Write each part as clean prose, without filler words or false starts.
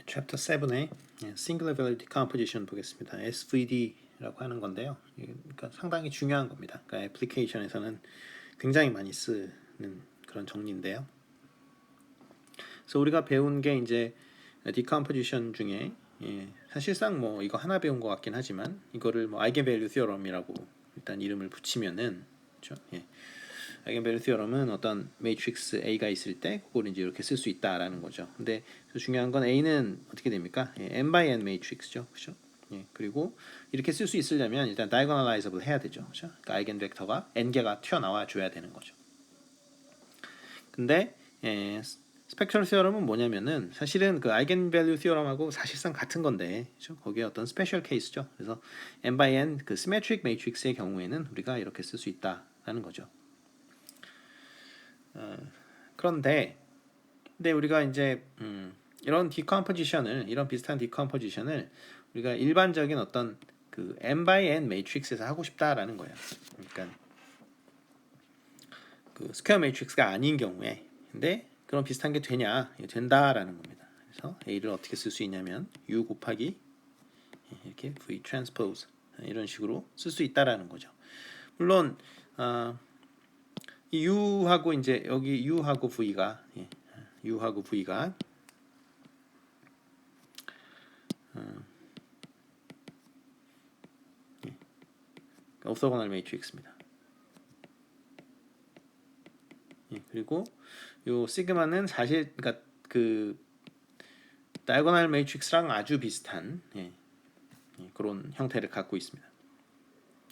챕터 7의 Singular Value Decomposition 보겠습니다. SVD라고 하는 건데요. 그러니까 상당히 중요한 겁니다. 그러니까 애플리케이션에서는 굉장히 많이 쓰는 그런 정리인데요. 그래서 우리가 배운 게 이제 decomposition 중에 사실상 뭐 이거 하나 배운 것 같긴 하지만 이거를 뭐 eigenvalue theorem이라고 일단 이름을 붙이면은 그렇죠? eigenvalue theorem은 어떤 매트릭스 A가 있을 때 그걸 이제 이렇게 쓸 수 있다라는 거죠. 근데 중요한 건 A는 어떻게 됩니까? n by n 매트릭스죠, 그렇죠? 그리고 이렇게 쓸 수 있으려면 일단 diagonalizable 해야 되죠, 그렇죠? 그러니까 아이겐 벡터가 n 개가 튀어나와 줘야 되는 거죠. 근데 스펙트럴 시어럼은 뭐냐면은 사실은 그 아이겐밸류 시어럼하고 사실상 같은 건데, 그렇죠? 거기에 어떤 스페셜 케이스죠. 그래서 n by n 그 시메트릭 매트릭스의 경우에는 우리가 이렇게 쓸 수 있다라는 거죠. 그런데 우리가 이제 이런 디컴포지션을 이런 비슷한 디컴포지션을 우리가 일반적인 어떤 그 n by n 매트릭스에서 하고 싶다라는 거예요. 그러니까 그 스퀘어 매트릭스가 아닌 경우에 근데 그런 비슷한 게 되냐? 된다라는 겁니다. 그래서 A를 어떻게 쓸 수 있냐면 U 곱하기 이렇게 V 트랜스포즈 이런 식으로 쓸 수 있다라는 거죠. 물론 이 U하고 이제 여기 U하고 V가 U하고 V가 오토고널 매트릭스입니다. 그리고 요 시그마는 사실 그러니까 그 다이고널 매트릭스랑 아주 비슷한 그런 형태를 갖고 있습니다.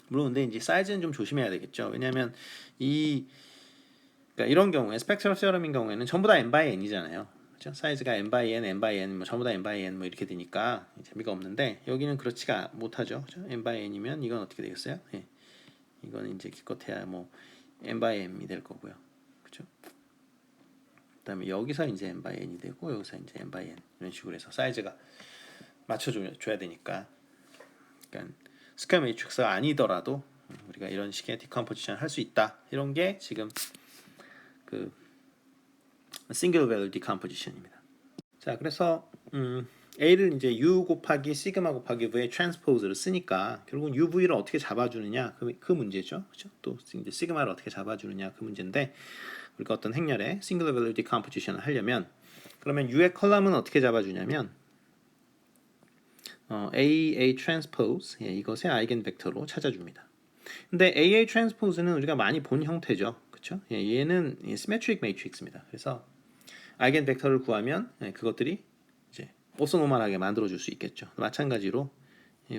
물론 근데 이제 사이즈는 좀 조심해야 되겠죠. 왜냐하면 그러니까 이런 경우에 스펙트럴 시어럼인 경우에는 전부 다 n by n이잖아요. 그렇죠? 사이즈가 n by n, n by n, 뭐 전부 다 n by n 뭐 이렇게 되니까 재미가 없는데 여기는 그렇지가 못하죠. 그렇죠? n by n이면 이건 어떻게 되겠어요? 이건 이제 기껏해야 뭐 n by m이 될 거고요. 그렇죠? 그다음에 여기서 이제 n by n이 되고 여기서 이제 n by n 이런 식으로 해서 사이즈가 맞춰줘야 되니까. 그러니까 스퀘어 매트릭스가 아니더라도 우리가 이런 식의 디컴포지션 할 수 있다. 이런 게 지금 그 singular value decomposition입니다. 자, 그래서 A를 이제 U 곱하기 시그마 곱하기 V의 트랜스포즈를 쓰니까 결국은 UV를 어떻게 잡아주느냐 그 문제죠. 그렇죠? 또 이제 시그마를 어떻게 잡아주느냐 그 문제인데 우리가 어떤 행렬에 singular value decomposition을 하려면 그러면 U의 컬럼은 어떻게 잡아주냐면 AA transpose 이것의 아이겐 벡터로 찾아줍니다. 근데 AA transpose는 우리가 많이 본 형태죠, 그렇죠? 얘는 symmetric matrix입니다. 그래서 아이겐 벡터를 구하면 그것들이 이제 오소노멀하게 만들어줄 수 있겠죠. 마찬가지로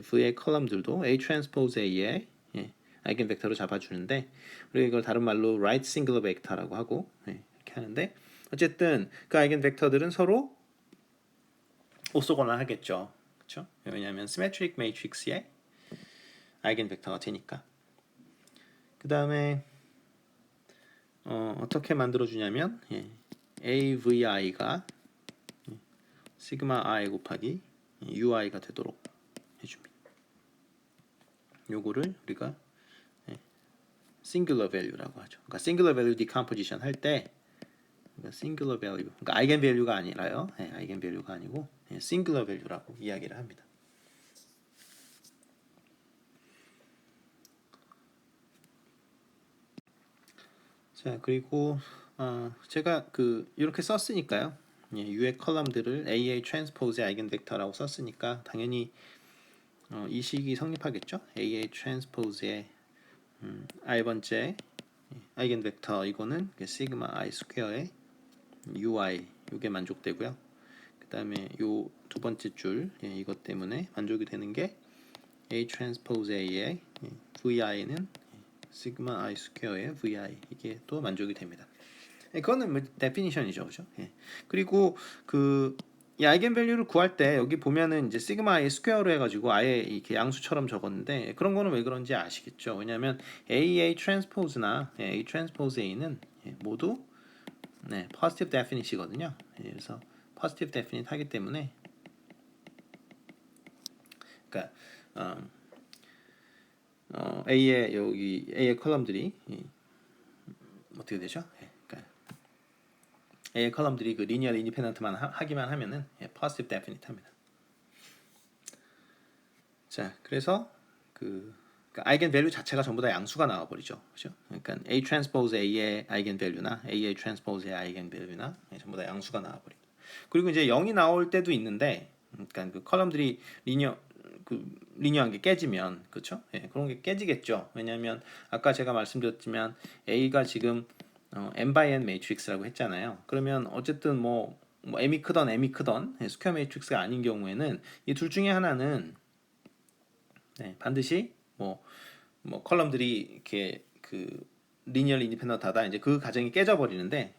V의 컬럼들도 A transpose A의 아이겐 벡터로 잡아주는데 우리가 이걸 다른 말로 right singular vector라고 하고 이렇게 하는데 어쨌든 그 아이겐 벡터들은 서로 오소거널하겠죠. 그렇죠? 왜냐하면 symmetric matrix의 아이겐 벡터가 되니까. 그 다음에 어떻게 만들어주냐면 AVI가 시그마 I 곱하기 UI가 되도록 해줍니다. 요거를 우리가 singular value라고 하죠. 그러니까 singular value decomposition 할 때 singular value, 그러니까 아이겐 밸류가 아니라요. 아이겐 밸류가 아니고 singular value라고 이야기를 합니다. 자, 그리고 제가 이렇게 썼으니까요. U의 컬럼들을 AA 트랜스포즈의 아이겐 벡터라고 썼으니까 당연히 이 식이 성립하겠죠. AA 트랜스포즈의 i번째 아이겐 벡터 이거는 시그마 I 스퀘어의 UI 이게 만족되고요. 그 다음에 요 두 번째 줄 이것 때문에 만족이 되는 게 A 트랜스포즈 A의 VI는 시그마 I 스퀘어의 VI 이게 또 만족이 됩니다. 그거는 뭐 데피니션이죠, 그렇죠? 그리고 이 아이겐 밸류를 구할 때 여기 보면은 이제 시그마 I 스퀘어로 해가지고 아예 이렇게 양수처럼 적었는데 그런 거는 왜 그런지 아시겠죠? 왜냐하면 AA 트랜스포즈나 A 트랜스포즈 A는 모두 positive definite이거든요. 그래서 positive definite 하기 때문에 그러니까 A의 여기 A의 컬럼들이 어떻게 되죠? 그러니까 A의 컬럼들이 그 리니어 인디펜던트만 하기만 하면은 positive definite 합니다. 자, 그래서 그러니까 아이겐 밸류 자체가 전부 다 양수가 나와 버리죠. 그죠? 그러니까 A 트랜스포즈 A의 아이겐 밸류나 A의 트랜스포즈의 아이겐 밸류나 전부 다 양수가 나와 버립니다. 그리고 이제 0이 나올 때도 있는데 그러니까 그 컬럼들이 리니어한 게 깨지면 그렇죠? 그런 게 깨지겠죠. 왜냐하면 아까 제가 말씀드렸지만 A가 지금 n by n 매트릭스라고 했잖아요. 그러면 어쨌든 뭐 m이 크던 스퀘어 매트릭스가 아닌 경우에는 이 둘 중에 하나는 반드시 뭐 컬럼들이 이렇게 리니얼 인디펜던트하다 이제 그 가정이 깨져 버리는데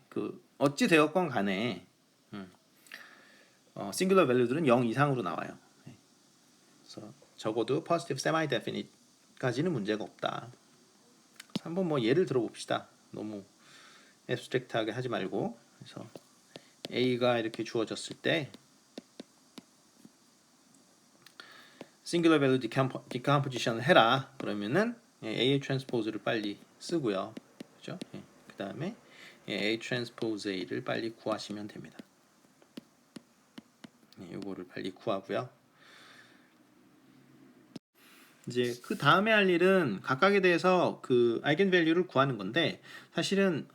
어찌 되었건 간에 싱글러 밸류들은 0 이상으로 나와요. 그래서 적어도 positive semi definite까지는 문제가 없다. 한번 뭐 예를 들어봅시다. 너무 앱스트랙트하게 하지 말고. 그래서 A가 이렇게 주어졌을 때 싱글러 밸류 디컴포지션을 해라. 그러면은 A의 트랜스포즈를 빨리 쓰고요. 그죠? 그 다음에 A 트랜스포즈 A를 빨리 구하시면 됩니다. 요거를 빨리 구하고요. 이제 그 다음에 할 일은 각각에 대해서 그 아이겐 밸류를 구하는 건데 사실은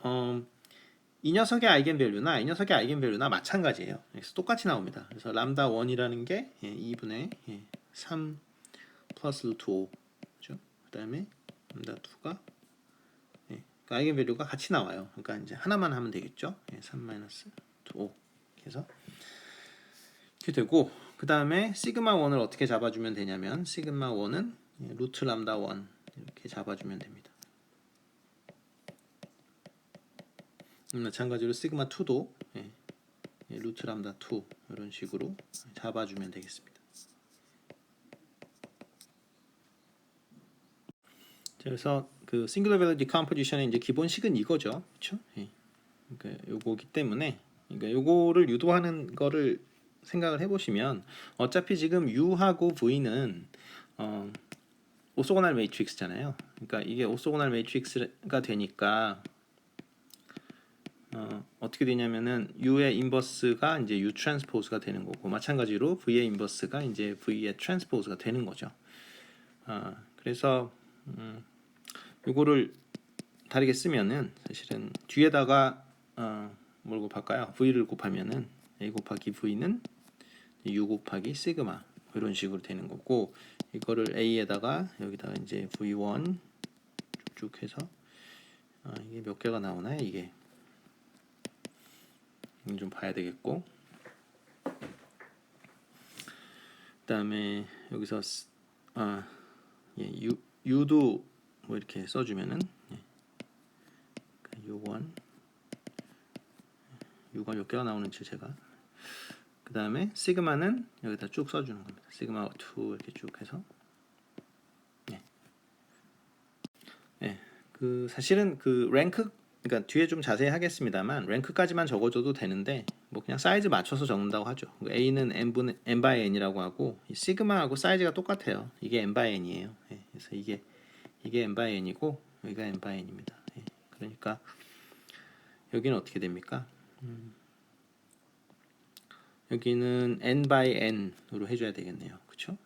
이 녀석의 아이겐 밸류나 이 녀석의 아이겐 밸류나 마찬가지예요. 그래서 똑같이 나옵니다. 그래서 람다 1이라는 게 2분의 3 플러스 루트 5 그죠? 그다음에 람다 2가 그러니까 아이겐 밸류가 같이 나와요. 그러니까 이제 하나만 하면 되겠죠. 3 마이너스 5 그래서 이렇게 되고 그다음에 시그마 1을 어떻게 잡아주면 되냐면 시그마 1은 루트 람다 1 이렇게 잡아주면 됩니다. 마찬가지로 시그마 2도 루트 람다 2 이런 식으로 잡아주면 되겠습니다. 그래서 그 싱글러 밸류 디컴포지션의 이제 기본식은 이거죠, 그렇죠? 그러니까 요거기 때문에 그러니까 요거를 유도하는 거를 생각을 해보시면 어차피 지금 U하고 V는 오소고날 매트릭스잖아요. 그러니까 이게 오소고날 매트릭스가 되니까 어떻게 되냐면은 U의 인버스가 이제 U 트랜스포즈가 되는 거고 마찬가지로 V의 인버스가 이제 V의 트랜스포즈가 되는 거죠. 그래서 요거를 다르게 쓰면은 사실은 뒤에다가 뭘 곱할까요? V를 곱하면은 A 곱하기 V는 U 곱하기 시그마 이런 식으로 되는 거고 이거를 A에다가 여기다가 이제 V1 쭉쭉 해서 이게 몇 개가 나오나요? 이게 좀 봐야 되겠고 그다음에 여기서 U도 뭐 이렇게 써주면은 U1 U가 몇 개가 나오는지 제가 그 다음에 시그마는 여기다 쭉 써주는 겁니다. 시그마 2 이렇게 쭉 해서 그 사실은 그 랭크 그러니까 뒤에 좀 자세히 하겠습니다만 랭크까지만 적어줘도 되는데 뭐 그냥 사이즈 맞춰서 적는다고 하죠. A는 n by n이라고 하고 이 시그마하고 사이즈가 똑같아요. 이게 n by n이에요. 그래서 이게 n by n이고 여기가 n by n입니다. 그러니까 여기는 어떻게 됩니까? 여기는 n by n으로 해줘야 되겠네요. 그렇죠?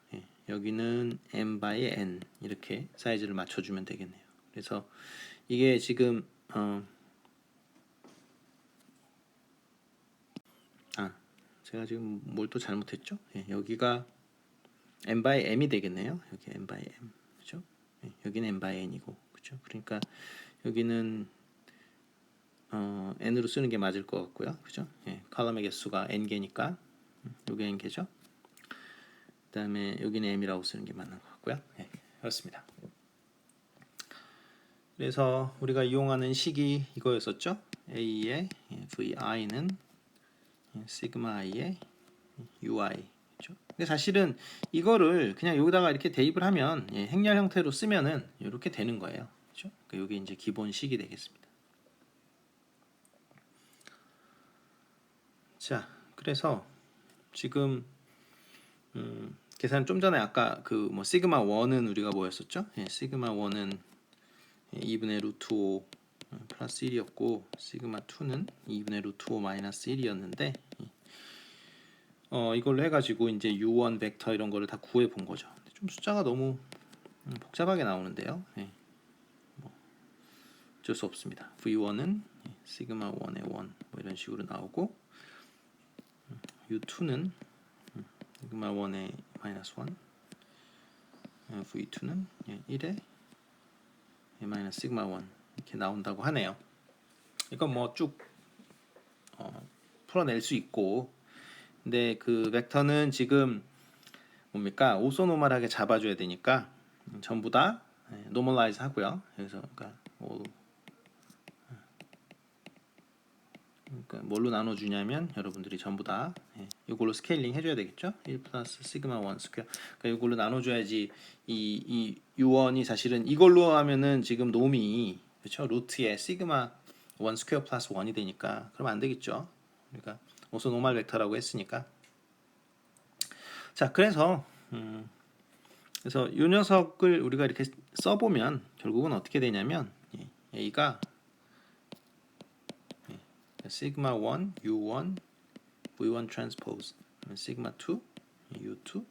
여기는 n by n 이렇게 사이즈를 맞춰주면 되겠네요. 그래서 이게 지금 제가 지금 뭘 또 잘못했죠? 여기가 n by m이 되겠네요. 여기 n by m 그렇죠? 여기는 n by n이고 그렇죠? 그러니까 여기는 n으로 쓰는 게 맞을 것 같고요. 그죠? 컬럼의 개수가 n개니까 여기 n개죠. 그다음에 여기는 m이라고 쓰는 게 맞는 것 같고요. 그렇습니다. 그래서 우리가 이용하는 식이 이거였었죠. A의 VI는 시그마 I의 UI 그렇죠? 근데 사실은 이거를 그냥 여기다가 이렇게 대입을 하면 행렬 형태로 쓰면은 이렇게 되는 거예요. 그렇죠? 그러니까 여기 이제 기본식이 되겠습니다. 자, 그래서 지금 계산 좀 전에 아까 그 뭐 시그마 1은 우리가 뭐였었죠? 시그마 1은 2분의 루트 5 플러스 1이었고 시그마 2는 2분의 루트 5 마이너스 1이었는데 이걸로 해가지고 이제 U1 벡터 이런 거를 다 구해 본 거죠. 좀 숫자가 너무 복잡하게 나오는데요. 뭐 어쩔 수 없습니다. V1은 시그마 1의 1 뭐 이런 식으로 나오고 U2는 시그마 1의 마이너스 1 V2는 1의 마이너스 시그마 1 이렇게 나온다고 하네요. 이건 뭐 쭉 풀어낼 수 있고 근데 그 벡터는 지금 뭡니까 오소노멀하게 잡아줘야 되니까 전부 다 노멀라이즈 하고요. 그래서 그러니까 뭘로 나눠주냐면 여러분들이 전부 다 이걸로 스케일링 해줘야 되겠죠. 1 플러스 시그마 1 스퀘어. 그러니까 이걸로 나눠줘야지 이 U1이 사실은 이걸로 하면은 지금 놈이 그렇죠. 루트에 시그마 1 스퀘어 플러스 1이 되니까 그럼 안 되겠죠. 그러니까 오소 노멀 벡터라고 했으니까. 자 그래서 이 녀석을 우리가 이렇게 써보면 결국은 어떻게 되냐면 A가 시그마 1 U1 V1 트랜스포즈 시그마 2 U2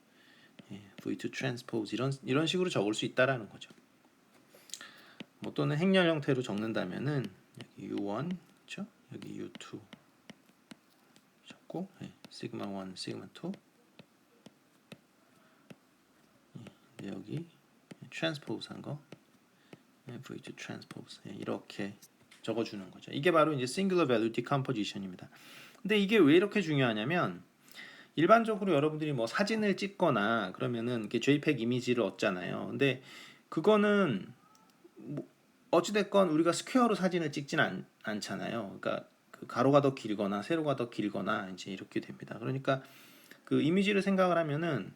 V2 트랜스포즈 이런 식으로 적을 수 있다라는 거죠. 뭐 또는 행렬 형태로 적는다면은 여기 U1 그렇죠? 여기 U2 적고 시그마 1 시그마 2 여기 트랜스포즈 한 거 V2 트랜스포즈 이렇게 적어주는 거죠. 이게 바로 이제 Singular Value Decomposition입니다. 근데 이게 왜 이렇게 중요하냐면 일반적으로 여러분들이 뭐 사진을 찍거나 그러면은 이렇게 JPEG 이미지를 얻잖아요. 근데 그거는 뭐 어찌됐건 우리가 스퀘어로 사진을 찍진 않잖아요. 그러니까 그 가로가 더 길거나 세로가 더 길거나 이제 이렇게 됩니다. 그러니까 그 이미지를 생각을 하면은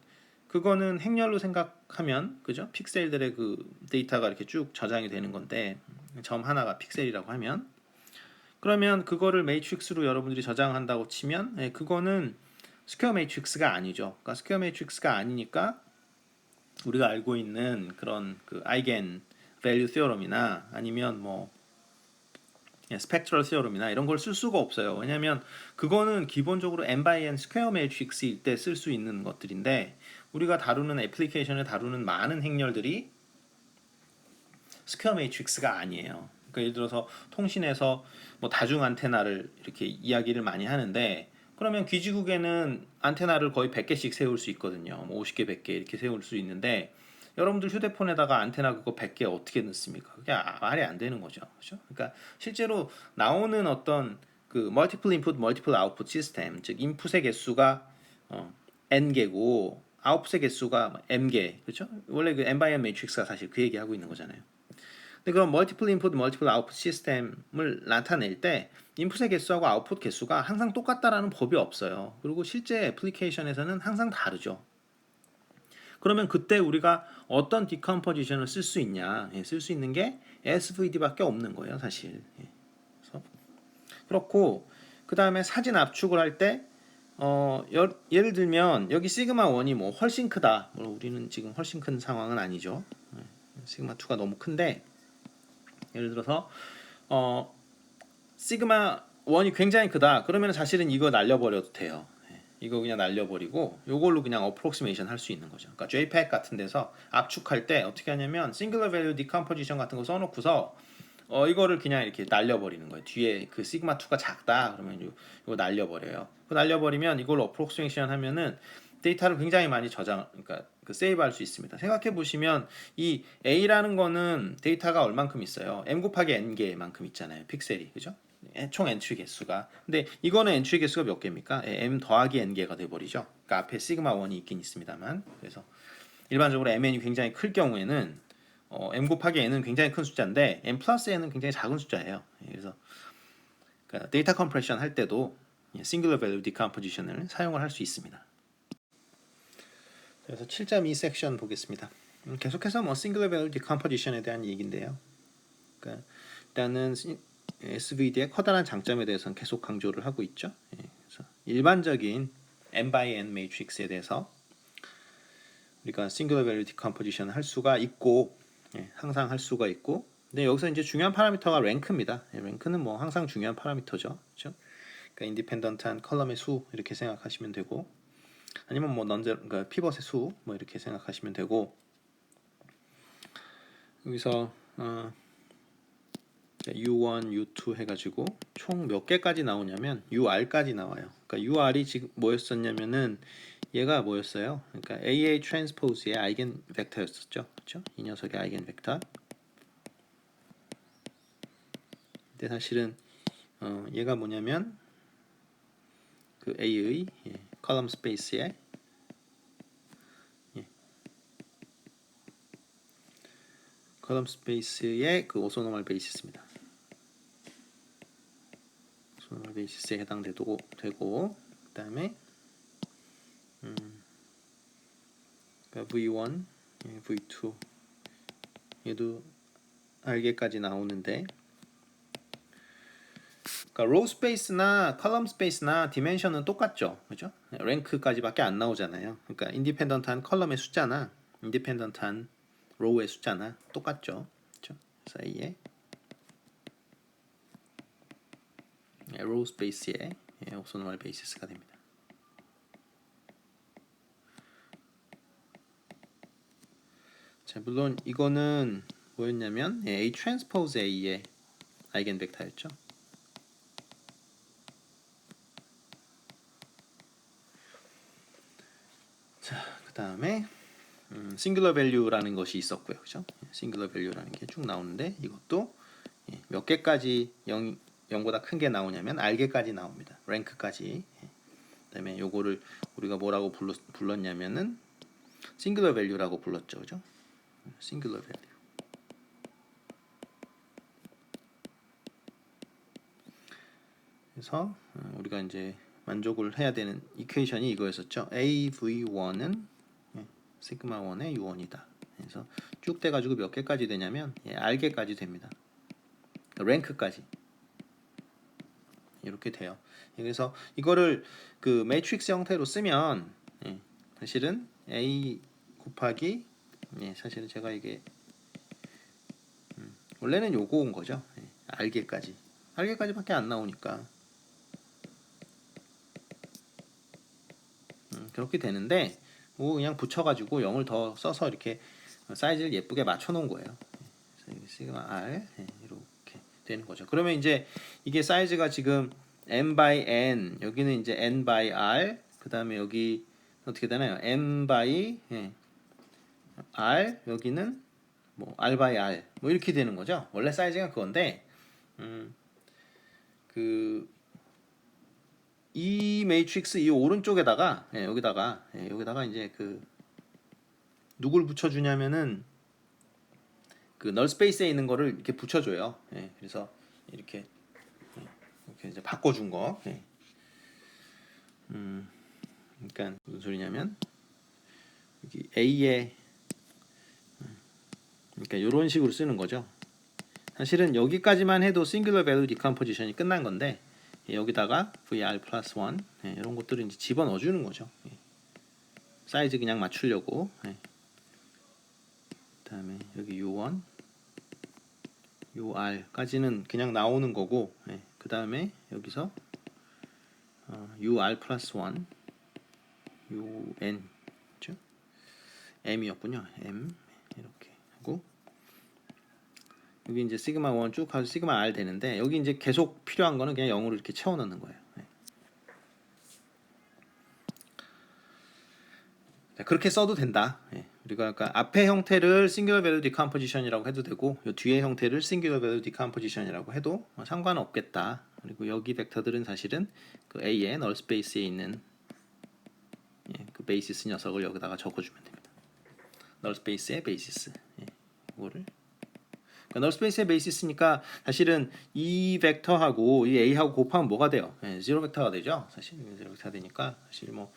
그거는 행렬로 생각하면 그죠? 픽셀들의 그 데이터가 이렇게 쭉 저장이 되는 건데 점 하나가 픽셀이라고 하면 그러면 그거를 매트릭스로 여러분들이 저장한다고 치면 그거는 스퀘어 매트릭스가 아니죠. 그러니까 스퀘어 매트릭스가 아니니까 우리가 알고 있는 그런 그 아이겐 밸류 시어럼이나 아니면 뭐 스펙트럴 시어럼이나 이런 걸 쓸 수가 없어요. 왜냐하면 그거는 기본적으로 n by n 스퀘어 매트릭스일 때 쓸 수 있는 것들인데 우리가 다루는 애플리케이션을 다루는 많은 행렬들이 스퀘어 매트릭스가 아니에요. 그러니까 예를 들어서 통신에서 뭐 다중 안테나를 이렇게 이야기를 많이 하는데 그러면 귀지국에는 안테나를 거의 100개씩 세울 수 있거든요. 뭐 50개, 100개 이렇게 세울 수 있는데 여러분들 휴대폰에다가 안테나 그거 100개 어떻게 넣습니까? 그게 말이 안 되는 거죠. 그렇죠? 그러니까 실제로 나오는 어떤 그 멀티플 인풋, 멀티플 아웃풋 시스템, 즉 인풋의 개수가 n개고 아웃풋의 개수가 m개. 그렇죠? 원래 그 n by n 매트릭스가 사실 그 얘기하고 있는 거잖아요. 근데 그런 멀티플 인풋, 멀티플 아웃풋 시스템을 나타낼 때 인풋의 개수하고 아웃풋 개수가 항상 똑같다라는 법이 없어요. 그리고 실제 애플리케이션에서는 항상 다르죠. 그러면 그때 우리가 어떤 디컴포지션을 쓸 수 있냐? 쓸 수 있는 게 SVD밖에 없는 거예요, 사실. 그래서 그렇고 그 다음에 사진 압축을 할 때 예를 들면 여기 시그마 1이 뭐 훨씬 크다. 물론 우리는 지금 훨씬 큰 상황은 아니죠. 시그마 2가 너무 큰데 예를 들어서 시그마 1이 굉장히 크다. 그러면 사실은 이거 날려버려도 돼요. 이거 그냥 날려버리고 이걸로 그냥 어프록시메이션 할 수 있는 거죠. 그러니까 JPEG 같은 데서 압축할 때 어떻게 하냐면 Singular Value Decomposition 같은 거 써놓고서 이거를 그냥 이렇게 날려버리는 거예요. 뒤에 그 시그마 2가 작다 그러면 이거 날려버려요. 그 날려버리면 이걸로 어프록시메이션 하면은 데이터를 굉장히 많이 그러니까 그 세이브할 수 있습니다. 생각해 보시면 이 A라는 거는 데이터가 얼만큼 있어요? M 곱하기 N 개만큼 있잖아요. 픽셀이 그죠? 총 엔트리 개수가. 근데 이거는 엔트리 개수가 몇 개입니까? M 더하기 N 개가 돼버리죠. 그러니까 앞에 시그마 1이 있긴 있습니다만. 그래서 일반적으로 MN이 굉장히 클 경우에는 M 곱하기 N은 굉장히 큰 숫자인데 M 플러스 N은 굉장히 작은 숫자예요. 그래서 그러니까 데이터 컴프레션 할 때도 Singular Value Decomposition을 사용을 할 수 있습니다. 그래서 7.2 섹션 보겠습니다. 계속해서 뭐 Singular Value Decomposition에 대한 얘기인데요. 그러니까 일단은 SVD의 커다란 장점에 대해서는 계속 강조를 하고 있죠. 그래서 일반적인 n by n 매트릭스에 대해서 우리가 Singular Value Decomposition 할 수가 있고 항상 할 수가 있고 근데 여기서 이제 중요한 파라미터가 랭크입니다. 랭크는 뭐 항상 중요한 파라미터죠. 그렇죠? 그러니까 인디펜던트한 컬럼의 수 이렇게 생각하시면 되고, 아니면 뭐 넌제 그러니까 피벗의 수 뭐 이렇게 생각하시면 되고, 여기서 U1, U2 해가지고 총 몇 개까지 나오냐면 UR까지 나와요. 그러니까 UR이 지금 뭐였었냐면은 얘가 뭐였어요? 그러니까 AA 트랜스포즈의 아이겐 벡터였었죠. 그렇죠? 이 녀석의 아이겐 벡터. 근데 사실은 얘가 뭐냐면 그 A의 컬럼 스페이스의 컬럼 스페이스의 그 오소노멀 베이시스입니다. 오소노멀 베이시스에 해당되고 그다음에 그러니까 V1, V2 얘도 알게까지 나오는데, 그러니까 로우 스페이스나 컬럼 스페이스나 디멘션은 똑같죠, 그죠? 랭크까지밖에 안 나오잖아요. 그러니까 인디펜던트한 컬럼의 숫자나 인디펜던트한 로우의 숫자나 똑같죠, 그죠? 사이에 로우 스페이스의 옵소노멀 베이시스가 됩니다. 자, 물론 이거는 뭐였냐면 A 트랜스포즈 A의 아이겐 벡터였죠. 자, 그 다음에 싱글러 밸류라는 것이 있었고요, 그죠? 싱글러 밸류라는 게 쭉 나오는데 이것도 몇 개까지 0보다 큰 게 나오냐면 알게까지 나옵니다. 랭크까지. 그다음에 요거를 우리가 뭐라고 불렀냐면은 싱글러 밸류라고 불렀죠, 그죠? 싱글러 밸류. 그래서 우리가 이제 만족을 해야 되는 이퀘이션이 이거였었죠. AV1은 시그마 1의 U1이다. 그래서 쭉 돼가지고 몇 개까지 되냐면 R개까지 됩니다. 랭크까지 이렇게 돼요. 그래서 이거를 그 매트릭스 형태로 쓰면 사실은 A 곱하기 사실은 제가 이게 원래는 요거 온 거죠. R개까지밖에 안 나오니까 그렇게 되는데 뭐 그냥 붙여가지고 0을 더 써서 이렇게 사이즈를 예쁘게 맞춰 놓은 거예요. 시그마 R 이렇게 되는 거죠. 그러면 이제 이게 사이즈가 지금 n by n, 여기는 이제 n by r, 그 다음에 여기 어떻게 되나요? n by r, 여기는 뭐 r by r 뭐 이렇게 되는 거죠. 원래 사이즈가 그건데 그 이 매트릭스 이 오른쪽에다가 여기다가 이제 그 누굴 붙여주냐면은 그 널 스페이스에 있는 거를 이렇게 붙여줘요. 그래서 이렇게 이제 바꿔준 거. 그러니까 무슨 소리냐면 여기 A에 그러니까 이런 식으로 쓰는 거죠. 사실은 여기까지만 해도 싱글러 밸류 디컴포지션이 끝난 건데 여기다가 VR 플러스 1 이런 것들을 이제 집어넣어 주는 거죠. 사이즈 그냥 맞추려고. 그다음에 여기 U1, UR까지는 그냥 나오는 거고, 그다음에 여기서 UR 플러스 1, UN, 그렇죠? M이었군요. M 이렇게 하고 여기 이제 시그마 1 쭉 가서 시그마 R 되는데 여기 이제 계속 필요한 거는 그냥 0으로 이렇게 채워 넣는 거예요. 자, 그렇게 써도 된다. 우리가 아까 앞에 형태를 싱귤러 밸류 디컴포지션이라고 해도 되고 이 뒤에 형태를 싱귤러 밸류 디컴포지션이라고 해도 상관은 없겠다. 그리고 여기 벡터들은 사실은 그 A의 널 스페이스에 있는 그 베이시스 녀석을 여기다가 적어주면 됩니다. 널 스페이스의 베이시스 이거를 그러니까 널 스페이스의 베이시스니까 사실은 이 벡터하고 이 A하고 곱하면 뭐가 돼요? 제로 벡터가 되죠. 사실 제로 벡터가 되니까 사실 뭐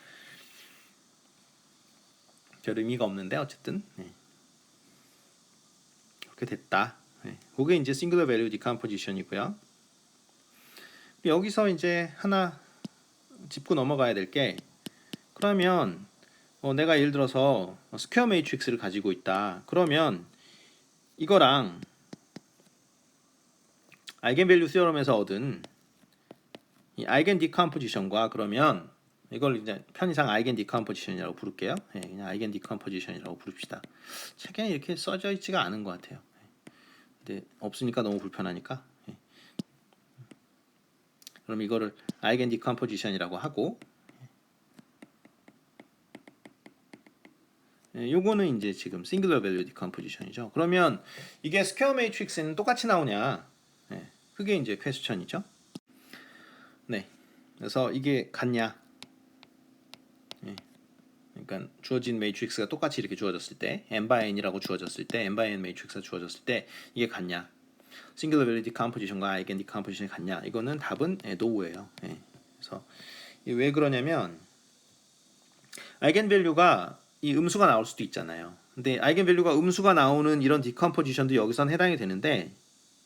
별 의미가 없는데 어쨌든 그렇게 됐다. 그게 이제 싱글러 밸류 디컴포지션이고요. 여기서 이제 하나 짚고 넘어가야 될 게 그러면 내가 예를 들어서 스퀘어 매트릭스를 가지고 있다. 그러면 이거랑 아이겐밸류 시어럼에서 얻은 이 아이겐 디컴포지션과 그러면 이걸 이제 편의상 아이겐 디컴포지션이라고 부를게요. 예, 그냥 아이겐 디컴포지션이라고 부릅시다. 책에는 이렇게 써져 있지가 않은 것 같아요. 근데 없으니까 너무 불편하니까. 예. 그럼 이거를 아이겐 디컴포지션이라고 하고, 예, 요거는 이제 지금 싱글러 밸류 디컴포지션이죠. 그러면 이게 스퀘어 매트릭스는 똑같이 나오냐? 예, 그게 이제 퀘스천이죠. 네. 그래서 이게 같냐? 예. 그러니까 주어진 매트릭스가 똑같이 이렇게 주어졌을 때 n by n이라고 주어졌을 때 n by n 매트릭스가 주어졌을 때 이게 같냐? 싱글러 밸류 디컴포지션과 아이겐 디컴포지션이 같냐? 이거는 답은 노예요. 예. 그래서 왜 그러냐면 아이겐 밸류가 이 음수가 나올 수도 있잖아요. 근데 아이겐 밸류가 음수가 나오는 이런 디컴포지션도 여기선 해당이 되는데,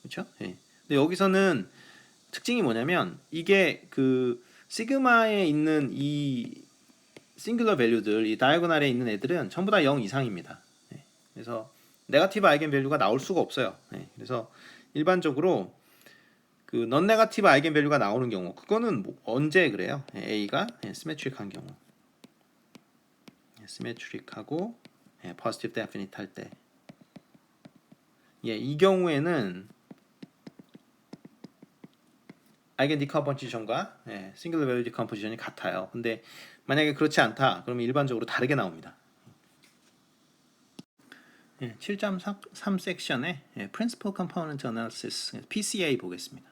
그렇죠? 예. 근데 여기서는 특징이 뭐냐면 이게 그 시그마에 있는 이 싱글러 밸류들, 이 다이아고널에 있는 애들은 전부 다 0 이상입니다. 예. 그래서 네거티브 아이겐 밸류가 나올 수가 없어요. 예. 그래서 일반적으로 그 넌 네거티브 아이겐 밸류가 나오는 경우, 그거는 뭐 언제 그래요? 예. A가 시메트릭한 경우, 시메트릭하고 포지티브 데피니트 할 때, 이 경우에는 아이겐 디컴포지션과 싱글러 밸류 디컴포지션이 같아요. 근데 만약에 그렇지 않다, 그러면 일반적으로 다르게 나옵니다. 7.3 섹션에 Principal Component Analysis PCA 보겠습니다.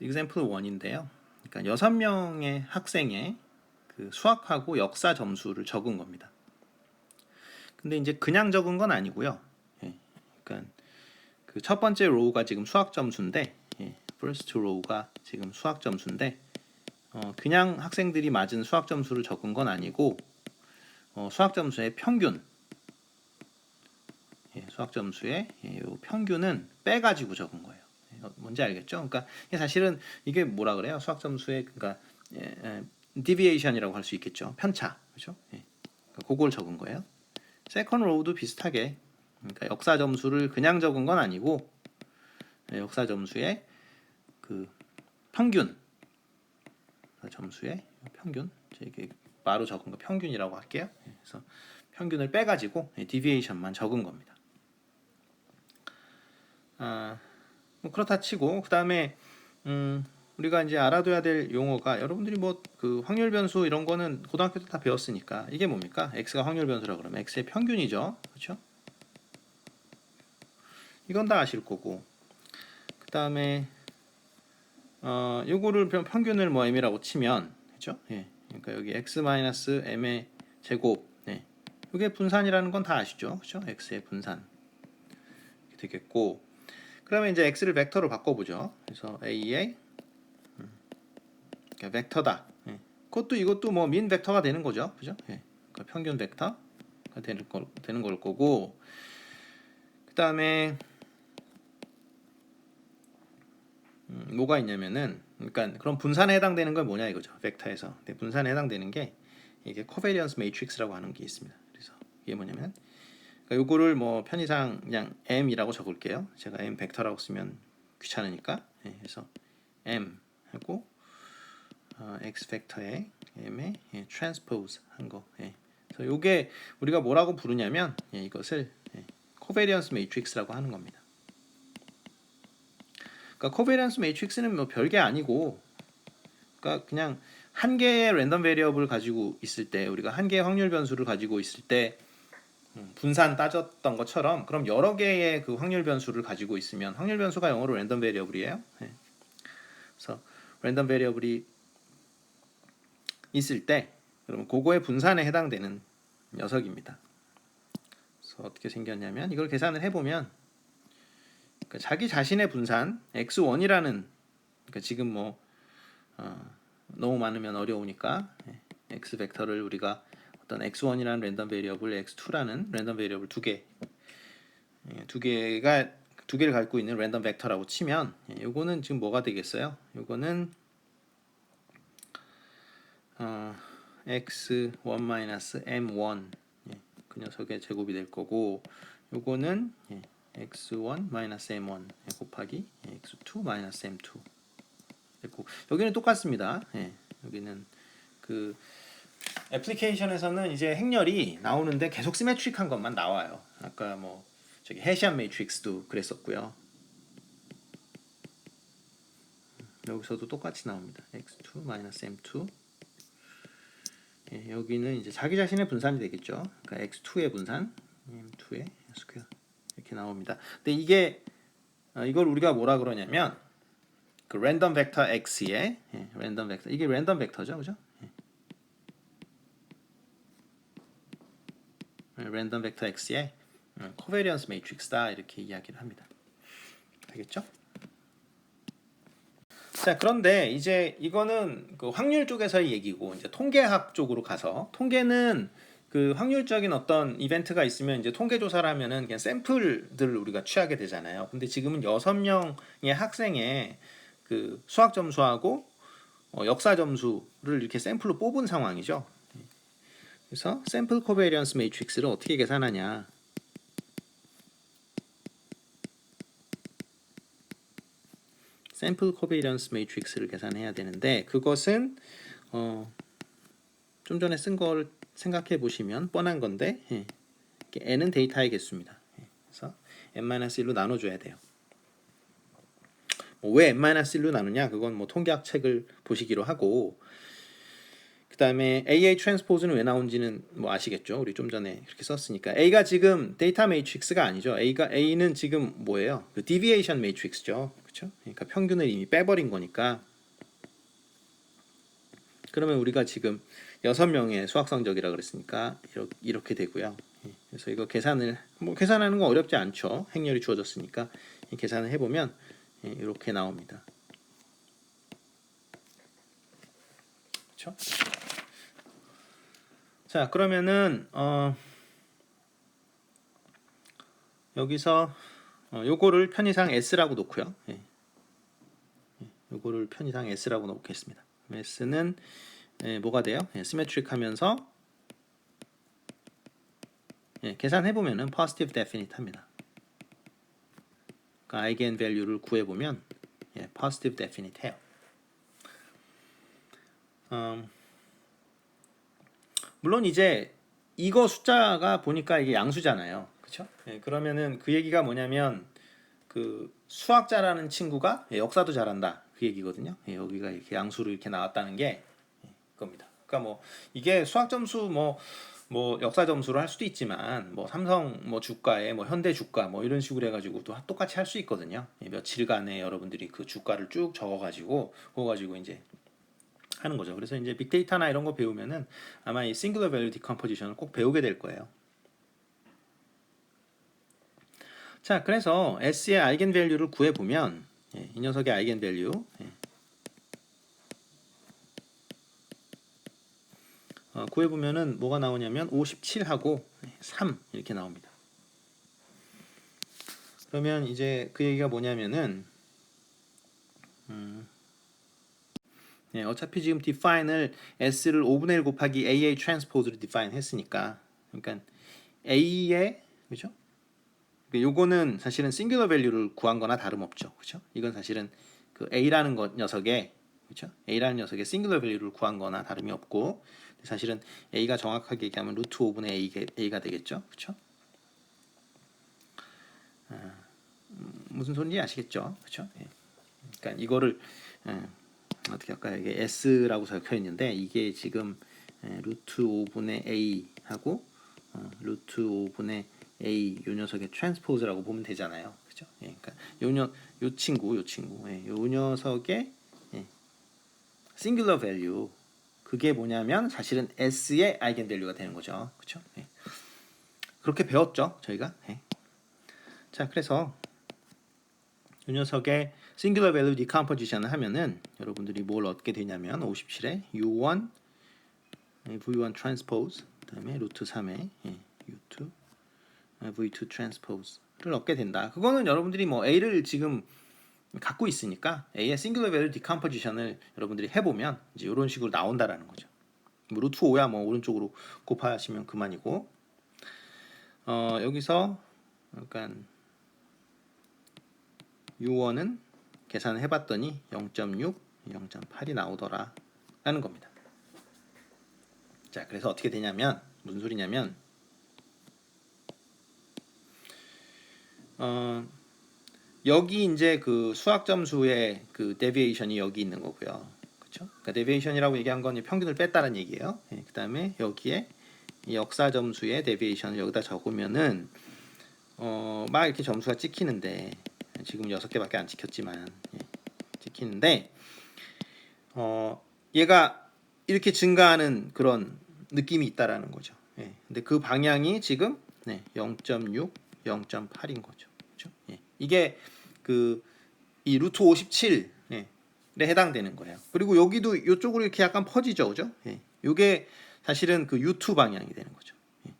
example 1인데요. 그러니까 6명의 학생의 그 수학하고 역사 점수를 적은 겁니다. 근데 이제 그냥 적은 건 아니고요. 그러니까 그 첫 번째 로우가 지금 수학 점수인데, first row가 지금 수학 점수인데, 그냥 학생들이 맞은 수학 점수를 적은 건 아니고 수학 점수의 평균, 수학 점수의 요 평균은 빼가지고 적은 거예요. 뭔지 알겠죠? 그러니까 사실은 이게 뭐라 그래요? 수학 점수의 그러니까 deviation이라고 할 수 있겠죠. 편차, 그렇죠? 그걸 적은 거예요. 세컨드 로우도 비슷하게, 그러니까 역사 점수를 그냥 적은 건 아니고 역사 점수의 그 평균, 점수의 평균, 이게 바로 적은 거 평균이라고 할게요. 그래서 평균을 빼가지고 deviation만 적은 겁니다. 뭐 그렇다 치고, 그 다음에 우리가 이제 알아둬야 될 용어가, 여러분들이 뭐 그 확률 변수 이런 거는 고등학교 때 다 배웠으니까, 이게 뭡니까? x가 확률 변수라 그러면 x의 평균이죠, 그렇죠? 이건 다 아실 거고, 그 다음에 요거를 평균을 뭐 m이라고 치면, 그렇죠? 그러니까 여기 x-m의 제곱, 이게 분산이라는 건 다 아시죠, 그렇죠? x의 분산 이렇게 되겠고, 그러면 이제 x를 벡터로 바꿔보죠. 그래서 a의 벡터다. 그것도 이것도 뭐 민 벡터가 되는 거죠, 그죠? 그러니까 평균 벡터가 되는 걸 거고, 그 다음에 뭐가 있냐면은, 그러니까 그럼 분산에 해당되는 건 뭐냐 이거죠, 벡터에서. 근데 분산에 해당되는 게 이게 코베리언스 매트릭스라고 하는 게 있습니다. 그래서 이게 뭐냐면, 그러니까 요거를 뭐 편의상 그냥 m이라고 적을게요. 제가 m 벡터라고 쓰면 귀찮으니까. 그래서 m 하고 x 벡터에 m의 트랜스포즈 한 거. 그래서 요게 우리가 뭐라고 부르냐면 이것을 코베리언스 매트릭스라고 하는 겁니다. 그러니까 코베리언스 매트릭스는 뭐 별게 아니고, 그러니까 그냥 한 개의 랜덤 베리어블을 가지고 있을 때, 우리가 한 개의 확률 변수를 가지고 있을 때 분산 따졌던 것처럼, 그럼 여러 개의 그 확률 변수를 가지고 있으면, 확률 변수가 영어로 랜덤 베리어블이에요. 그래서 랜덤 베리어블이 있을 때, 그러면 그거의 분산에 해당되는 녀석입니다. 그래서 어떻게 생겼냐면, 이걸 계산을 해보면, 그러니까 자기 자신의 분산 x1이라는, 그러니까 지금 뭐 너무 많으면 어려우니까 x 벡터를 우리가 어떤 x1이라는 랜덤 베리어블, x2라는 랜덤 베리어블 두 개를 갖고 있는 랜덤 벡터라고 치면, 요거는 지금 뭐가 되겠어요? 요거는 x1-m1 그 녀석의 제곱이 될 거고, 요거는 x1 마이너스 m1 곱하기 x2 마이너스 m2 됐고, 여기는 똑같습니다. 예, 여기는 그 애플리케이션에서는 이제 행렬이 나오는데 계속 시메트릭한 것만 나와요. 아까 뭐 저기 해시안 매트릭스도 그랬었고요. 여기서도 똑같이 나옵니다. x2 마이너스 m2. 예, 여기는 이제 자기 자신의 분산이 되겠죠. 그러니까 x2의 분산, m2의 스퀘어 이렇게 나옵니다. 근데 이게 이걸 우리가 뭐라 그러냐면 그 랜덤 벡터 x의 랜덤 벡터, 이게 랜덤 벡터죠, 그죠? 랜덤 벡터 x의 코베리언스 매트릭스다 이렇게 이야기를 합니다. 되겠죠? 자, 그런데 이제 이거는 그 확률 쪽에서의 얘기고, 이제 통계학 쪽으로 가서, 통계는 그 확률적인 어떤 이벤트가 있으면 이제 통계 조사를 하면은 그냥 샘플들을 우리가 취하게 되잖아요. 근데 지금은 6명의 학생의 그 수학 점수하고 역사 점수를 이렇게 샘플로 뽑은 상황이죠. 그래서 샘플 코베리언스 매트릭스를 어떻게 계산하냐? 샘플 코베리언스 매트릭스를 계산해야 되는데, 그것은 좀 전에 쓴 걸 생각해 보시면 뻔한 건데, n은 데이터의 개수입니다. 그래서 n-1로 나눠줘야 돼요. 왜 n-1로 나누냐? 그건 뭐 통계학 책을 보시기로 하고, 그 다음에 AA 트랜스포즈는 왜 나온지는 뭐 아시겠죠? 우리 좀 전에 그렇게 썼으니까. A가 지금 데이터 매트릭스가 아니죠. A는 지금 뭐예요? 그 디비에이션 매트릭스죠. 그렇죠? 그러니까 평균을 이미 빼버린 거니까. 그러면 우리가 지금 6명의 수학 성적이라 그랬으니까 이렇게 되고요. 그래서 이거 계산하는 건 어렵지 않죠. 행렬이 주어졌으니까 계산을 해보면 이렇게 나옵니다. 그렇죠? 자, 그러면은 여기서 요거를 편의상 S라고 놓고요. 요거를 편의상 S라고 놓겠습니다. S는 뭐가 돼요? 시메트릭 하면서 계산해보면은 positive definite 합니다. 그러니까 아이겐 밸류를 구해보면 positive definite 해요. 물론 이제 이거 숫자가 보니까 이게 양수잖아요. 그렇죠? 그러면은 그 얘기가 뭐냐면 그 수학자라는 친구가 역사도 잘한다. 그 얘기거든요. 여기가 이렇게 양수로 이렇게 나왔다는 게 겁니다. 그러니까 뭐 이게 수학 점수 뭐 역사 점수로 할 수도 있지만 뭐 삼성 뭐 주가에 뭐 현대 주가 뭐 이런 식으로 해가지고 또 똑같이 할 수 있거든요. 며칠간에 여러분들이 그 주가를 쭉 적어가지고 그거 가지고 이제 하는 거죠. 그래서 이제 빅데이터나 이런 거 배우면은 아마 이 싱글러 밸류 디컴포지션을 꼭 배우게 될 거예요. 자, 그래서 S의 아이겐 밸류를 구해 보면 이 녀석의 아이겐 밸류 구해 보면은 뭐가 나오냐면 57하고 3 이렇게 나옵니다. 그러면 이제 그 얘기가 뭐냐면은 어차피 지금 define을 S를 5분의 1 곱하기 AA transpose로 define 했으니까, 그러니까 A의 그죠? 요거는 사실은 싱귤러 밸류를 구한 거나 다름없죠. 그죠? 이건 사실은 그 A라는 녀석의 그죠? A라는 녀석의 싱귤러 밸류를 구한 거나 다름이 없고, 사실은 A가 정확하게 얘기하면 루트 5분의 A가 되겠죠. 그죠? 무슨 소리인지 아시겠죠? 그죠? 그러니까 이거를 어떻게 할까요? 이게 S라고 적혀 있는데 이게 지금 루트 5분의 A 하고 루트 5분의 A 요 녀석의 트랜스포즈라고 보면 되잖아요. 그죠? 그러니까 요 친구 요 녀석의 싱귤러 밸류, 그게 뭐냐면 사실은 S의 아이겐 밸류가 되는 거죠. 그렇죠? 그렇게 배웠죠, 저희가. 자, 그래서 이 녀석의 싱귤러 밸류 디컴포지션을 하면은 여러분들이 뭘 얻게 되냐면 57에 U1 V1 트랜스포즈, 그다음에 루트 3에 U2 V2 트랜스포즈를 얻게 된다. 그거는 여러분들이 뭐 A를 지금 갖고 있으니까 A의 싱귤러 밸류 디컴포지션을 여러분들이 해보면 이제 이런 식으로 나온다라는 거죠. 뭐 루트 5야 뭐 오른쪽으로 곱하시면 그만이고, 여기서 약간 U1은 계산을 해봤더니 0.6, 0.8이 나오더라 라는 겁니다. 자, 그래서 어떻게 되냐면 무슨 소리냐면 여기 이제 그 수학 점수의 그 데비에이션이 여기 있는 거고요. 그렇죠? 그러니까 데비에이션이라고 얘기한 건 평균을 뺐다는 얘기예요. 예, 그다음에 여기에 이 역사 점수의 데비에이션을 여기다 적으면은 막 이렇게 점수가 찍히는데 지금 6개밖에 안 찍혔지만 찍히는데 얘가 이렇게 증가하는 그런 느낌이 있다라는 거죠. 예, 근데 그 방향이 지금 0.6, 0.8인 거죠. 그렇죠? 예, 이게 이 루트 57에 해당되는 거예요. 그리고 여기도 이쪽으로 이렇게 약간 퍼지죠, 그죠? 예, 이게 사실은 그 U2 방향이 되는 거죠. 예,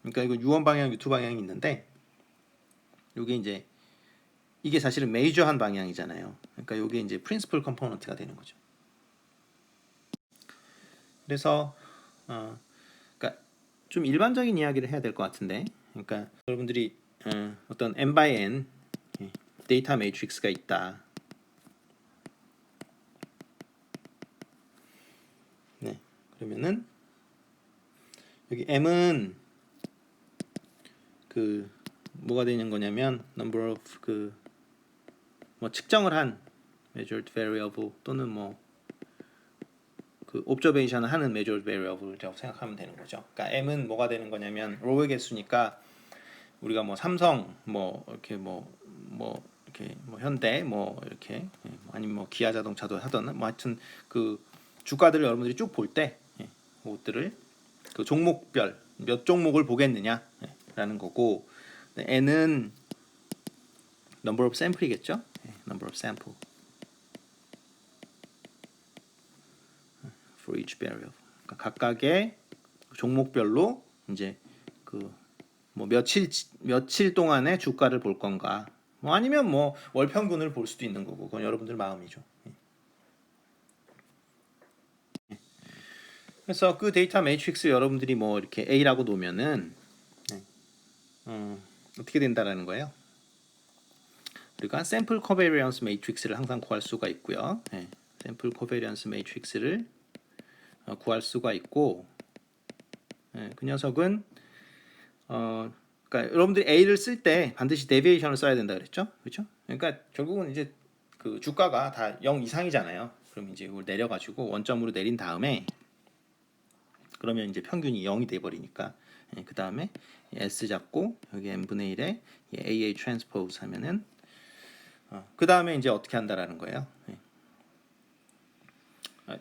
그러니까 이거 U1 방향, U2 방향이 있는데 이게 이제 이게 사실은 메이저한 방향이잖아요. 그러니까 이게 이제 프린시플 컴포넌트가 되는 거죠. 그래서 그러니까 좀 일반적인 이야기를 해야 될 것 같은데, 그러니까 여러분들이 어떤 n by n 데이터 매트릭스가 있다. 네, 그러면은 여기 m은 그 뭐가 되는 거냐면 number of 뭐 측정을 한 measured variable 또는 뭐 그 observation을 하는 measured variable이라고 생각하면 되는 거죠. 그러니까 m은 뭐가 되는 거냐면 로우의 개수니까 우리가 뭐 삼성 뭐 이렇게 뭐 이렇게 뭐 현대 뭐 이렇게 아니면 뭐 기아 자동차도 하던 뭐 하여튼 그 주가들을 여러분들이 쭉 볼 때 그것들을 그 종목별 몇 종목을 보겠느냐라는 거고, n은 number of sample이겠죠. number of sample for each variable. 그러니까 각각의 종목별로 이제 그 뭐 며칠 동안의 주가를 볼 건가, 뭐 아니면 뭐 월 평균을 볼 수도 있는 거고, 그건 여러분들 마음이죠. 그래서 그 데이터 매트릭스 여러분들이 뭐 이렇게 A라고 놓으면은 어떻게 된다라는 거예요. 우리가 샘플 코베리언스 매트릭스를 항상 구할 수가 있고요. 샘플 코베리언스 매트릭스를 구할 수가 있고, 그 녀석은 그러니까 여러분들이 A를 쓸 때 반드시 데비에이션을 써야 된다 그랬죠, 그렇죠? 그러니까 결국은 이제 그 주가가 다 0 이상이잖아요. 그럼 이제 이걸 내려가지고 원점으로 내린 다음에 그러면 이제 평균이 0이 돼버리니까 그 다음에 S 잡고 여기 n분의 1에 AA 트랜스포즈 하면은 그 다음에 이제 어떻게 한다라는 거예요. 그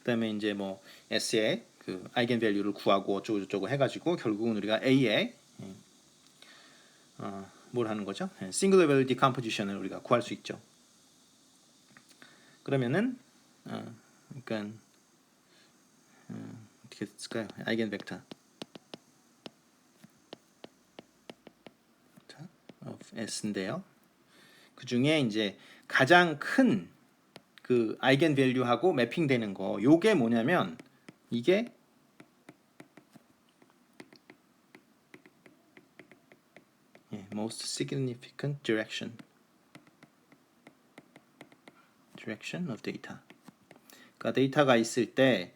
다음에 이제 뭐 S의 그 아이겐 밸류를 구하고 어쩌고 저쩌고 해가지고 결국은 우리가 A의 뭘 하는 거죠? 싱글러 밸류 디컴포지션을 우리가 구할 수 있죠. 그러면은 그러니까 어떻게 쓸까요? 아이겐 벡터 of S인데요. 그 중에 이제 가장 큰 그 아이겐 밸류하고 매핑되는 거, 요게 뭐냐면 이게 most significant direction of data. 그러니까 데이터가 있을 때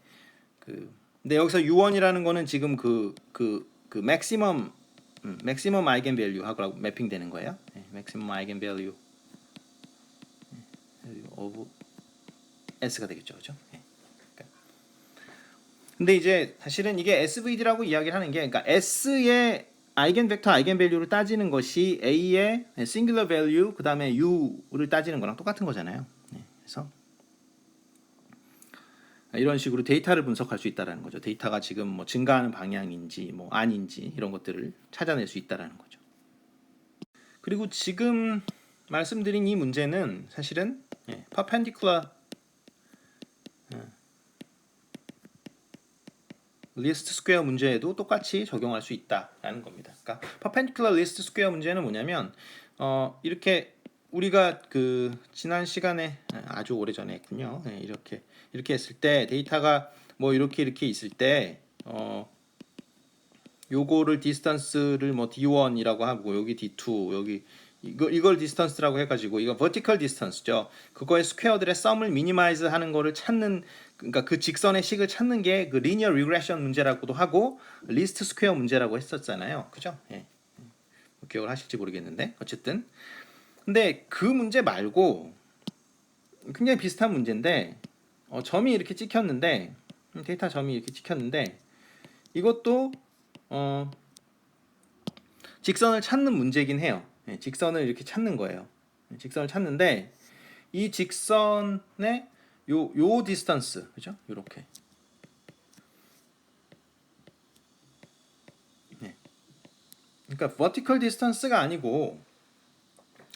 근데 여기서 U1이라는 거는 지금 그 maximum 아이겐 밸류하고 매핑되는 거예요. maximum 아이겐 밸류 of S가 되겠죠, 그렇죠? 근데 이제 사실은 이게 SVD라고 이야기를 하는 게, 그러니까 S의 아이겐 벡터 아이겐 밸류를 따지는 것이 A의 싱글러 밸류 그 다음에 U를 따지는 거랑 똑같은 거잖아요. 그래서 이런 식으로 데이터를 분석할 수 있다라는 거죠. 데이터가 지금 뭐 증가하는 방향인지 뭐 아닌지 이런 것들을 찾아낼 수 있다라는 거죠. 그리고 지금 말씀드린 이 문제는 사실은 perpendicular 리스트 스퀘어 문제에도 똑같이 적용할 수 있다라는 겁니다. 그러니까 perpendicular 리스트 스퀘어 문제는 뭐냐면 이렇게 우리가 그 지난 시간에 아주 오래 전에 했군요. 이렇게 했을 때 데이터가 뭐 이렇게 있을 때 요거를 디스턴스를 뭐 D1이라고 하고 여기 D2 여기 이걸 디스턴스라고 해가지고 이거 vertical distance죠. 그거의 스퀘어들의 썸을 미니마이즈 하는 거를 찾는 그러니까 그 직선의 식을 찾는 게 그 리니어 리그레션 문제라고도 하고 리스트 스퀘어 문제라고 했었잖아요. 그죠? 예. 기억을 하실지 모르겠는데 어쨌든 근데 그 문제 말고 굉장히 비슷한 문제인데 점이 이렇게 찍혔는데 데이터 점이 이렇게 찍혔는데 이것도 직선을 찾는 문제긴 해요. 예, 직선을 이렇게 찾는 거예요. 직선을 찾는데 이 직선의 요 디스턴스 그죠? 요렇게 예. 그러니까 vertical distance가 아니고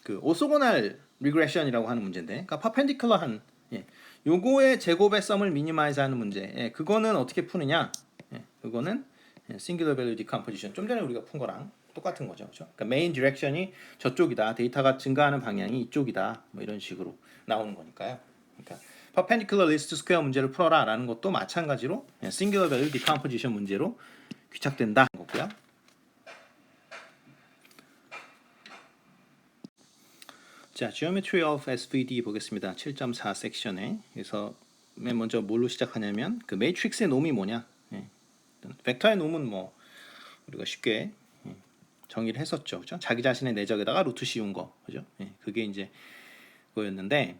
그 오소고날 리그레션이라고 하는 문제인데 그러니까 perpendicular한 예. 요거의 제곱의 썸을 미니마이즈 하는 문제 예. 그거는 어떻게 푸느냐 예. 그거는 singular value decomposition 좀 전에 우리가 푼 거랑 똑같은 거죠. 그렇죠? 그러니까 메인 디렉션이 저쪽이다. 데이터가 증가하는 방향이 이쪽이다. 뭐 이런 식으로 나오는 거니까요. 그러니까 perpendicular least square 문제를 풀어라 라는 것도 마찬가지로 singular value decomposition 문제로 귀착된다 거고요. 자, Geometry of SVD 보겠습니다. 7.4 섹션에 그래서 맨 먼저 뭘로 시작하냐면 그 매트릭스의 놈이 뭐냐 벡터의 놈은 뭐 우리가 쉽게 정의를 했었죠. 그죠? 자기 자신의 내적에다가 루트 씌운 거. 그죠? 그게 이제 그거였는데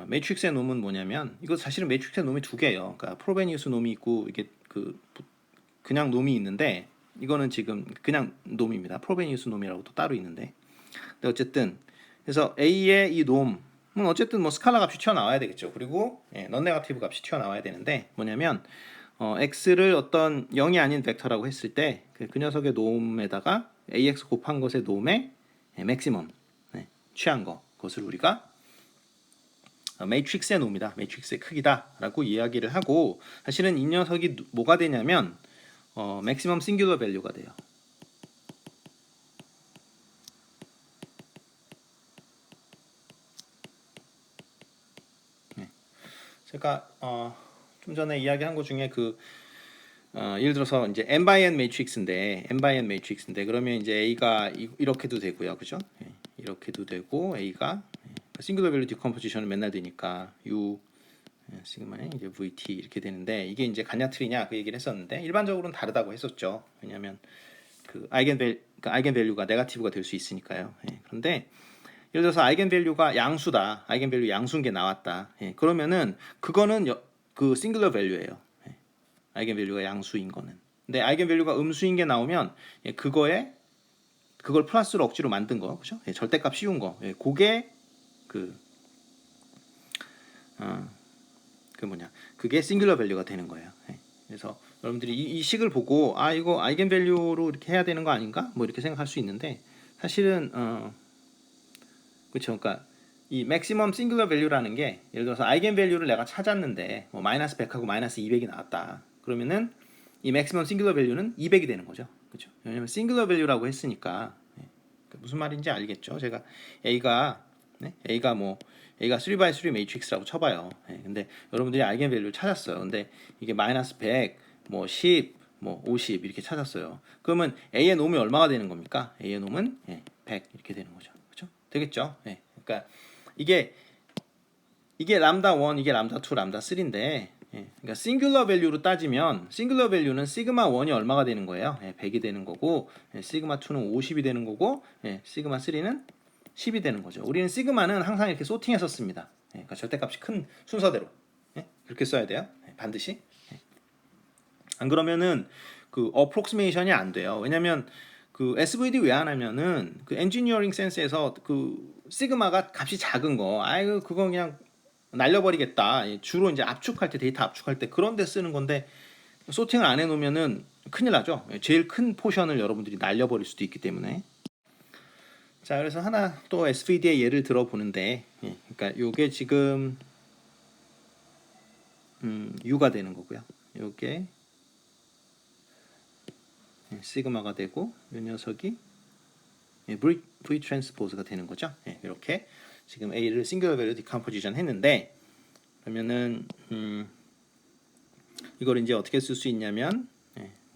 매트릭스의 놈은 뭐냐면 이거 사실은 매트릭스의 놈이 두 개예요. 그러니까 프로베니우스 놈이 있고 이게 그냥 놈이 있는데 이거는 지금 그냥 놈입니다. 프로베니우스 놈이라고 또 따로 있는데. 근데 어쨌든 그래서 A의 이 놈은 어쨌든 뭐 스칼라 값이 튀어나와야 되겠죠. 그리고 넌 네거티브 값이 튀어나와야 되는데 뭐냐면 x를 어떤 0이 아닌 벡터라고 했을 때 그 녀석의 놈에다가 ax 곱한 것의 놈의 맥시멈 취한 거 그것을 우리가 매트릭스의 놈이다. 매트릭스의 크기다라고 이야기를 하고 사실은 이 녀석이 뭐가 되냐면 맥시멈 싱귤러 밸류가 돼요. 제가 좀 전에 이야기한 것 중에 예를 들어서 이제 n by n 매트릭스인데 그러면 이제 a가 이렇게도 되고요, 그죠? 이렇게도 되고 a가 싱글러 밸류 디컴포지션은 맨날 되니까 u 시그마에 이제 vt 이렇게 되는데 이게 이제 간야틀이냐 그 얘기를 했었는데 일반적으로는 다르다고 했었죠. 왜냐하면 그 아이겐밸류가 네거티브가 될 수 있으니까요. 그런데 예를 들어서 아이겐밸류가 양수다. 아이겐밸류 양수인 게 나왔다. 그러면은 그거는 그 싱글러 밸류예요. 아이겐밸류가 양수인 거는. 근데 아이겐밸류가 음수인 게 나오면 그걸 플러스로 억지로 만든 거, 그죠? 절대값 씌운 거. 그게 그게 싱글러 밸류가 되는 거예요. 그래서 여러분들이 이 식을 보고 이거 아이겐밸류로 이렇게 해야 되는 거 아닌가? 뭐 이렇게 생각할 수 있는데 사실은 그렇죠. 그러니까 이 맥시멈 싱글러 밸류라는 게 예를 들어서 아이겐밸류를 내가 찾았는데 뭐 마이너스 100하고 마이너스 200이 나왔다. 그러면은 이 맥시멈 싱글러 밸류는 200이 되는 거죠. 그렇죠? 왜냐면 싱글러 밸류라고 했으니까 무슨 말인지 알겠죠? 제가 A가 3x3 매트릭스라고 쳐봐요. 근데 여러분들이 아이겐밸류를 찾았어요. 근데 이게 마이너스 100, 뭐 10, 뭐 50 이렇게 찾았어요. 그러면 A의 놈이 얼마가 되는 겁니까? A의 놈은 100 이렇게 되는 거죠. 그렇죠? 되겠죠? 그러니까 이게 람다 1, 이게 람다 2, 람다 3인데 그러니까 싱글러 밸류로 따지면 싱글러 밸류는 시그마 1이 얼마가 되는 거예요? 100이 되는 거고 시그마 2는 50이 되는 거고 시그마 3는 10이 되는 거죠. 우리는 시그마는 항상 이렇게 소팅했었습니다. 그러니까 절대값이 큰 순서대로 그렇게 써야 돼요. 반드시. 안 그러면은 그 어프록시메이션이 안 돼요. 왜냐면 그 SVD 왜 안 하면은 그 엔지니어링 센스에서 그 시그마가 값이 작은 거 그거 그냥 날려버리겠다. 주로 이제 압축할 때 데이터 압축할 때 그런 데 쓰는 건데 소팅을 안 해놓으면은 큰일 나죠. 제일 큰 포션을 여러분들이 날려버릴 수도 있기 때문에. 자, 그래서 하나 또 SVD의 예를 들어보는데 그러니까 요게 지금 U가 되는 거고요. 요게 시그마가 되고 이 녀석이 V 트랜스포즈가 되는 거죠. 이렇게 지금 A를 싱글러 밸류 디컴포지션 했는데 그러면은 이걸 이제 어떻게 쓸 수 있냐면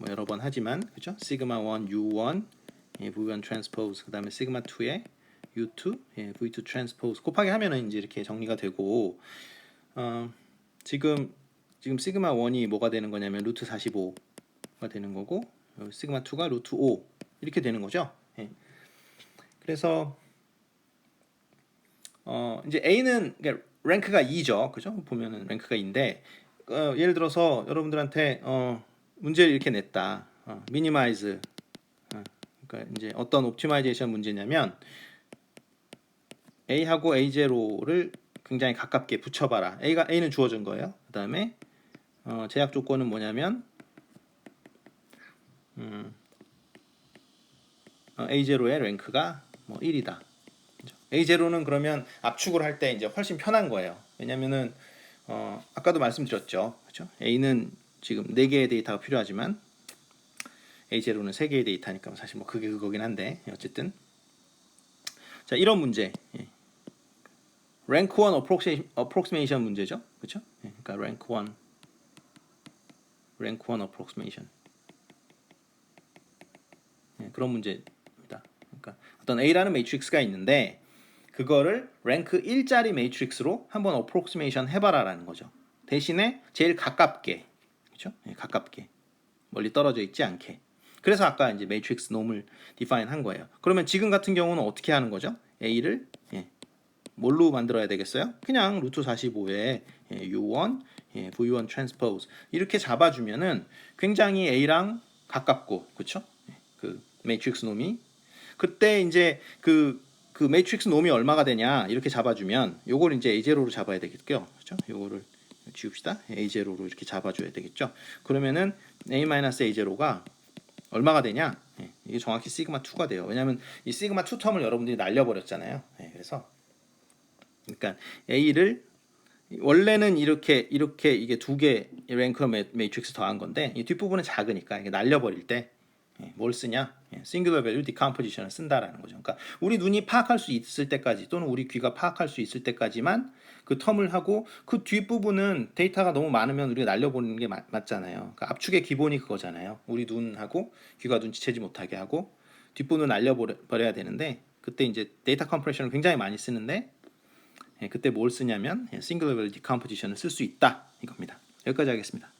뭐 여러 번 하지만 그죠? 시그마 1 U1 예, V1 트랜스포즈 그다음에 시그마 2의 U2 예, V2 트랜스포즈 곱하기 하면은 이제 이렇게 정리가 되고 지금 시그마 1이 뭐가 되는 거냐면 루트 45가 되는 거고 시그마 2가 루트 5 이렇게 되는 거죠. 예. 그래서 이제 A는 그러니까 랭크가 2죠. 그죠? 보면은 랭크가 2인데 예를 들어서 여러분들한테 문제를 이렇게 냈다. 미니마이즈 그러니까 이제 어떤 옵티마이제이션 문제냐면 A하고 A0를 굉장히 가깝게 붙여봐라. A는 주어진 거예요. 그 다음에 제약 조건은 뭐냐면 A0의 랭크가 뭐 1이다. A0는 그러면 압축을 할 때 이제 훨씬 편한 거예요. 왜냐면은 아까도 말씀드렸죠. 그렇죠? A는 지금 4개의 데이터가 필요하지만 A0는 3개의 데이터니까 사실 뭐 그게 그거긴 한데 어쨌든 자 이런 문제 랭크 1 어프록시메이션 문제죠. 그렇죠? 그러니까 랭크 1 어프록시메이션 그런 문제입니다. 그러니까 어떤 A라는 매트릭스가 있는데 그거를 랭크 1짜리 매트릭스로 한번 어프록시메이션 해봐라라는 거죠. 대신에 제일 가깝게, 그렇죠? 가깝게 멀리 떨어져 있지 않게. 그래서 아까 이제 매트릭스 놈을 디파인 한 거예요. 그러면 지금 같은 경우는 어떻게 하는 거죠? A를 뭘로 만들어야 되겠어요? 그냥 루트 45에 U1, V1 트랜스포즈 이렇게 잡아주면은 굉장히 A랑 가깝고, 그렇죠? 그 매트릭스 놈이 그때 이제 그 매트릭스 놈이 얼마가 되냐 이렇게 잡아주면 요걸 이제 A0로 잡아야 되겠죠. 그렇죠? 요거를 지웁시다. A0로 이렇게 잡아줘야 되겠죠. 그러면은 A-A0가 얼마가 되냐? 이게 정확히 시그마 2가 돼요. 왜냐하면 이 시그마 2 텀을 여러분들이 날려버렸잖아요. 그래서 그러니까 A를 원래는 이렇게 이게 2개 랭크 매트릭스 더한 건데 이 뒷부분은 작으니까 이게 날려버릴 때 뭘 쓰냐? 싱글러 밸류 디컴포지션을 쓴다라는 거죠. 그러니까 우리 눈이 파악할 수 있을 때까지 또는 우리 귀가 파악할 수 있을 때까지만 그 텀을 하고 그 뒷부분은 데이터가 너무 많으면 우리가 날려보는 게 맞잖아요. 그러니까 압축의 기본이 그거잖아요. 우리 눈하고 귀가 눈치채지 못하게 하고 뒷부분은 날려버려야 되는데 그때 이제 데이터 컴프레션을 굉장히 많이 쓰는데 그때 뭘 쓰냐면 싱글러 밸류 디컴포지션을 쓸 수 있다 이겁니다. 여기까지 하겠습니다.